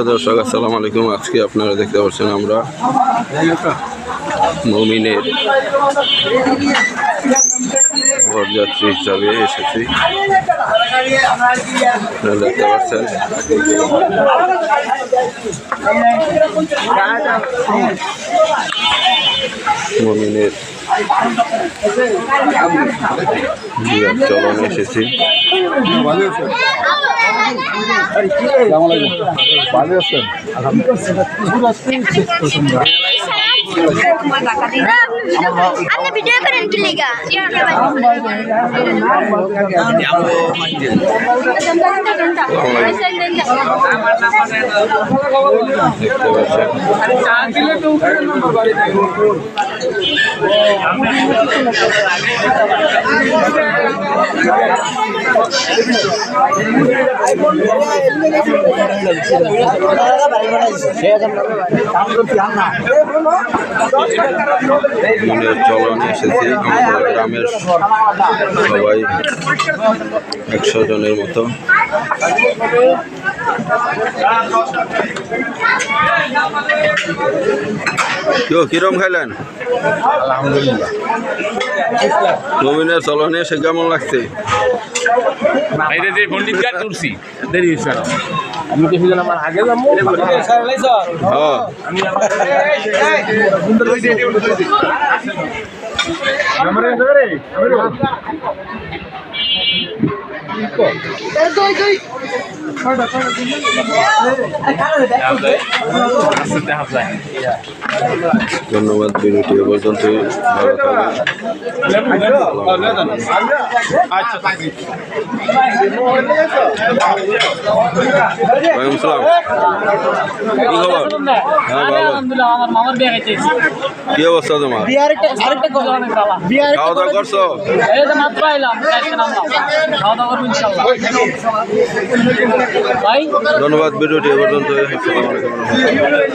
দর্শক আসসালামু আলাইকুম। আজকে আপনারা দেখতে পাচ্ছেন আমরা মুমিনের বরযাত্রী হিসাবে এসেছি। আপনারা দেখতে পাচ্ছেন মুমিনের জিয়ার চলনে এসেছি। ভালো আছেন? ভিডিও করেন কি লেগা চলনে এসেছি। আমাদের গ্রামের সবাই 100 জনের মতো। কিরম খাইলেন? আলহামদুলিল্লাহ। মুমিনের চলনে এসে কেমন লাগছে? আমি তো সেদিন আমার আগে যাবো। ধন্যবাদ। ভিডিওটি এ পর্যন্তই। ভালো থাকবেন। ওয়ালাইকুম আসসালাম। কি খবর? হ্যাঁ ভালো। কি অবস্থা তোমার? খাওয়া দাওয়া করছো? ধন্যবাদ। ভিডিওটি এ পর্যন্ত।